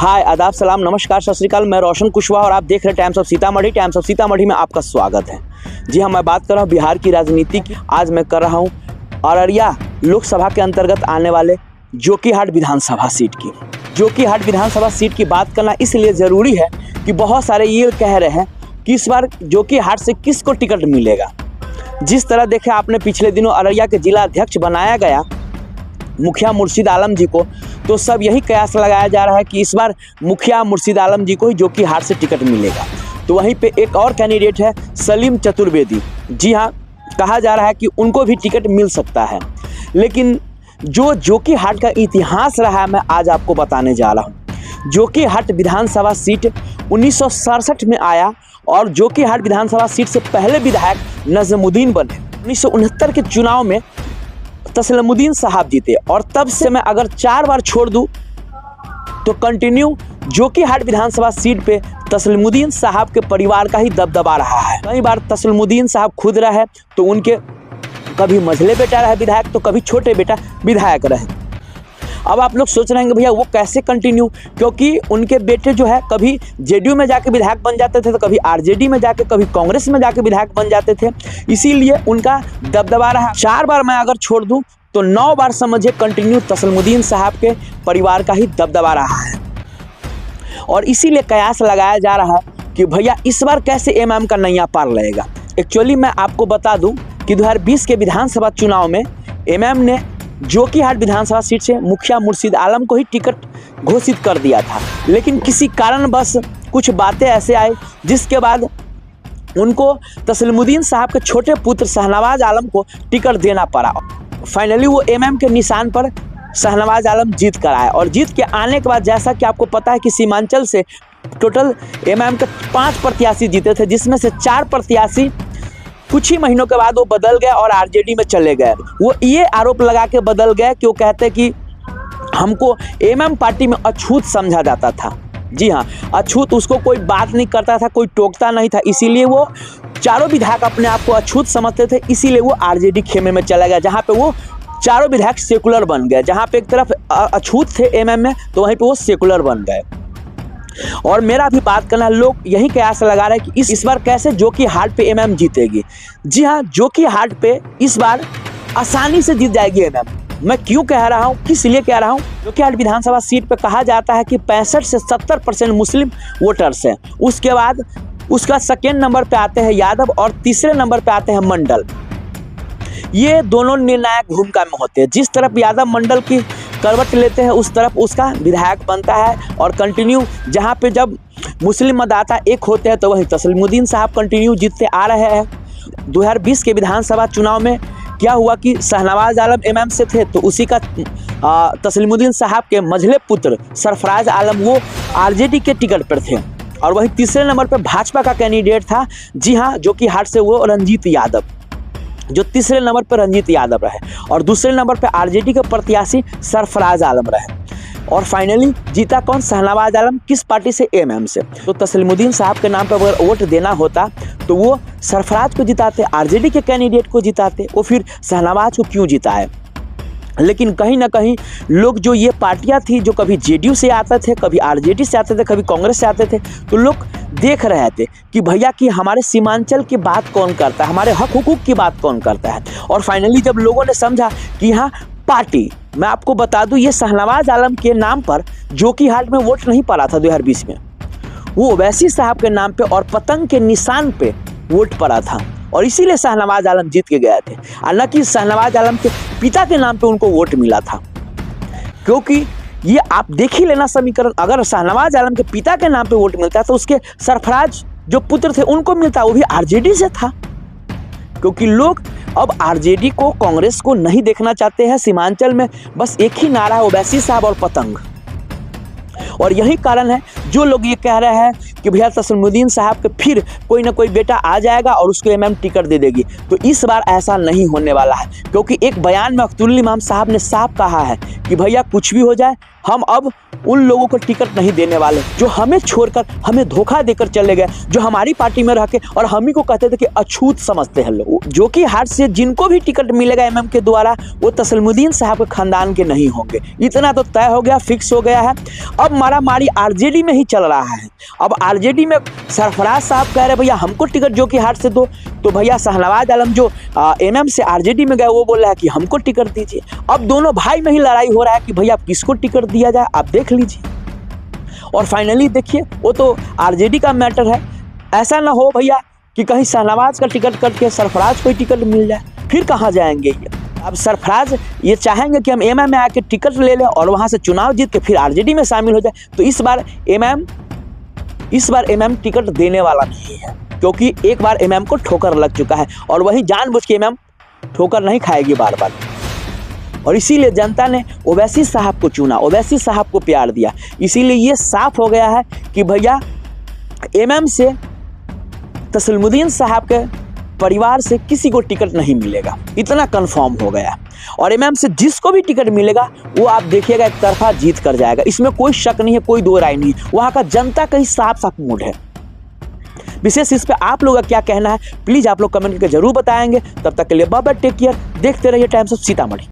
हाय, आदाब, सलाम, नमस्कार, सत श्री अकाल। मैं रोशन कुशवाहा और आप देख रहे हैं times of Sitamarhi. Times of Sitamarhi में आपका स्वागत है। जी हाँ, मैं बात कर रहा हूँ बिहार की राजनीति की। आज मैं कर रहा हूँ अररिया लोकसभा के अंतर्गत आने वाले जोकीहाट विधानसभा सीट की। जोकीहाट विधानसभा सीट की बात करना इसलिए ज़रूरी है कि बहुत सारे ये कह रहे हैं कि इस बार जोकीहाट से किसको टिकट मिलेगा। जिस तरह देखे आपने पिछले दिनों अररिया के जिला अध्यक्ष बनाया गया मुखिया मुर्शीद आलम जी को, तो सब यही कयास लगाया जा रहा है कि इस बार मुखिया मुर्शीद आलम जी को ही जोकीहाट से टिकट मिलेगा। तो वहीं पे एक और कैंडिडेट है सलीम चतुर्वेदी। जी हाँ, कहा जा रहा है कि उनको भी टिकट मिल सकता है। लेकिन जो जोकीहाट का इतिहास रहा है मैं आज आपको बताने जा रहा हूँ। जोकीहाट विधानसभा सीट 1967 में आया और जोकीहाट विधानसभा सीट से पहले विधायक नजमुद्दीन बने। 1969 के चुनाव में तस्लीमुद्दीन साहब जीते और तब से मैं अगर 4 बार छोड़ दूं तो कंटिन्यू जोकीहाट विधानसभा सीट पे तस्लीमुद्दीन साहब के परिवार का ही दबदबा रहा है। कई बार तस्लीमुद्दीन साहब खुद रहे तो उनके कभी मझले बेटा रहे विधायक, तो कभी छोटे बेटा विधायक रहे। अब आप लोग सोच रहे हैं भैया वो कैसे कंटिन्यू, क्योंकि उनके बेटे जो है कभी जेडीयू में जाके विधायक बन जाते थे, तो कभी आरजेडी में जाके, कभी कांग्रेस में जाके विधायक बन जाते थे। इसीलिए उनका दबदबा रहा। 4 बार मैं अगर छोड़ दूं तो 9 बार समझिए कंटिन्यू तस्लीमुद्दीन साहब के परिवार का ही दबदबा रहा है। और इसीलिए कयास लगाया जा रहा है कि भैया इस बार कैसे एमएम का नैया पार लगेगा। एक्चुअली मैं आपको बता दूं कि 2020 के विधानसभा चुनाव में एमएम ने जोकीहाट विधानसभा सीट से मुखिया मुर्शीद आलम को ही टिकट घोषित कर दिया था। लेकिन किसी कारणवश कुछ बातें ऐसे आई जिसके बाद उनको तस्लीमुद्दीन साहब के छोटे पुत्र शाहनवाज आलम को टिकट देना पड़ा। फाइनली वो एमएम के निशान पर शाहनवाज आलम जीत कर आए और जीत के आने के बाद जैसा कि आपको पता है कि सीमांचल से टोटल एमएम के 5 प्रत्याशी जीते थे, जिसमें से 4 प्रत्याशी कुछ ही महीनों के बाद वो बदल गए और आरजेडी में चले गए। वो ये आरोप लगा के बदल गए कि वो कहते कि हमको एमएम पार्टी में अछूत समझा जाता था। जी हाँ, अछूत, उसको कोई बात नहीं करता था, कोई टोकता नहीं था, इसीलिए वो चारों विधायक अपने आप को अछूत समझते थे। इसीलिए वो आरजेडी खेमे में चला गया, जहाँ पे वो चारों विधायक सेकुलर बन गए। जहाँ पे एक तरफ अछूत थे एमएम में, तो वहीं पे वो सेकुलर बन गए। और मेरा भी बात करना, लोग यही कयास लगा रहे हैं कि इस बार कैसे जोकीहाट पे एमएम जीतेगी। जी हाँ, जोकीहाट पे इस बार आसानी से जीत जाएगी एमएम। मैं क्यों कह रहा हूँ, किस लिए कह रहा हूँ? जोकीहाट विधानसभा सीट पे कहा जाता है कि 65 से 70% मुस्लिम वोटर्स हैं। उसके बाद उसका सेकेंड नंबर पे आते हैं यादव और तीसरे नंबर पे आते हैं मंडल। ये दोनों निर्णायक भूमिका में होते हैं। जिस तरफ यादव मंडल की करवट लेते हैं उस तरफ उसका विधायक बनता है। और कंटिन्यू जहाँ पे जब मुस्लिम मतदाता एक होते हैं तो वहीं तस्लीमुद्दीन साहब कंटिन्यू जीतते आ रहे हैं। 2020 के विधानसभा चुनाव में क्या हुआ कि शाहनवाज आलम एमएम से थे, तो उसी का तस्लीमुद्दीन साहब के मझले पुत्र सरफराज आलम वो आरजेडी के टिकट पर थे। और वहीं तीसरे नंबर पर भाजपा का कैंडिडेट था, जी हाँ, जोकीहाट से वो रंजीत यादव, जो तीसरे नंबर पर रंजीत यादव रहे। और दूसरे नंबर पर आरजेडी के प्रत्याशी सरफराज आलम रहे। और फाइनली जीता कौन? शाहनवाज आलम। किस पार्टी से? एमएम से। तो तस्लीमुद्दीन साहब के नाम पर अगर वोट देना होता तो वो सरफराज को जिताते, आरजेडी के कैंडिडेट को जिताते। वो फिर शाहनवाज को क्यों जिताए? लेकिन कहीं ना कहीं लोग, जो ये पार्टियां थी जो कभी जेडीयू से आते थे, कभी आरजेडी से आते थे, कभी कांग्रेस से आते थे, तो लोग देख रहे थे कि भैया कि हमारे सीमांचल की बात कौन करता है, हमारे हक हुकूक की बात कौन करता है। और फाइनली जब लोगों ने समझा कि यहाँ पार्टी, मैं आपको बता दूं, ये शाहनवाज आलम के नाम पर जोकीहाट में वोट नहीं पड़ा था 2020 में, वो ओवैसी साहब के नाम पे और पतंग के निशान पे वोट पड़ा था। और इसीलिए शाहनवाज आलम जीत के गए थे, और न कि शाहनवाज आलम के पिता के नाम पे उनको वोट मिला था। क्योंकि ये आप देख ही लेना समीकरण, अगर शाहनवाज आलम के पिता के नाम पे वोट मिलता है तो उसके सरफराज जो पुत्र थे उनको मिलता, वो भी आरजेडी से था। क्योंकि लोग अब आरजेडी को, कांग्रेस को नहीं देखना चाहते हैं। सीमांचल में बस एक ही नारा है, ओवैसी साहब और पतंग। और यही कारण है जो लोग ये कह रहे हैं कि भैया तस्लीमुद्दीन साहब के फिर कोई ना कोई बेटा आ जाएगा और उसको एमएम टिकट दे देगी। तो इस बार ऐसा नहीं होने वाला है, क्योंकि एक बयान में अख्तरुल इमाम साहब ने साफ कहा है कि भैया कुछ भी हो जाए, हम अब उन लोगों को टिकट नहीं देने वाले जो हमें छोड़कर, हमें धोखा देकर चले गए, जो हमारी पार्टी में रह के और हम ही को कहते थे कि अछूत समझते हैं लोग। जोकीहाट से जिनको भी टिकट मिलेगा एमएम के द्वारा, वो तस्लीमुद्दीन साहब के खानदान के नहीं होंगे। इतना तो तय हो गया, फिक्स हो गया है। अब मारामारी आरजेडी में ही चल रहा है। अब आरजेडी में सरफराज साहब कह रहे भैया हमको टिकट जो कि हाथ से दो, तो भैया शाहनवाज आलम जो एमएम से आरजेडी में गए वो बोल रहा है कि हमको टिकट दीजिए। अब दोनों भाई में ही लड़ाई हो रहा है कि भैया किसको टिकट दिया जाए, आप देख लीजिए। और फाइनली देखिए वो तो आरजेडी का मैटर है, ऐसा ना हो भैया कि कहीं शाहनवाज का टिकट कट के सरफराज को टिकट मिल जाए, फिर कहाँ जाएंगे ये। अब सरफराज ये चाहेंगे कि हम एमएम में आके टिकट ले लें और वहाँ से चुनाव जीत के फिर आरजेडी में शामिल हो जाए। तो इस बार एमएम टिकट देने वाला नहीं है, क्योंकि एक बार एमएम को ठोकर लग चुका है और वही जानबूझ के एमएम ठोकर नहीं खाएगी बार बार। और इसीलिए जनता ने ओवैसी साहब को चुना, ओवैसी साहब को प्यार दिया। इसीलिए ये साफ हो गया है कि भैया एमएम से तसलीमुद्दीन साहब के परिवार से किसी को टिकट नहीं मिलेगा, इतना कंफर्म हो गया। और एमएम से जिसको भी टिकट मिलेगा वो आप देखिएगा एक तरफा जीत कर जाएगा, इसमें कोई शक नहीं है, कोई दो राय नहीं। वहाँ का जनता का ही साफ साफ मूड है। विशेष इस पे आप लोगों का क्या कहना है, प्लीज़ आप लोग कमेंट करके जरूर बताएंगे। तब तक के लिए बाय बाय, टेक केयर, देखते रहिए टाइम्स ऑफ सीतामढ़ी।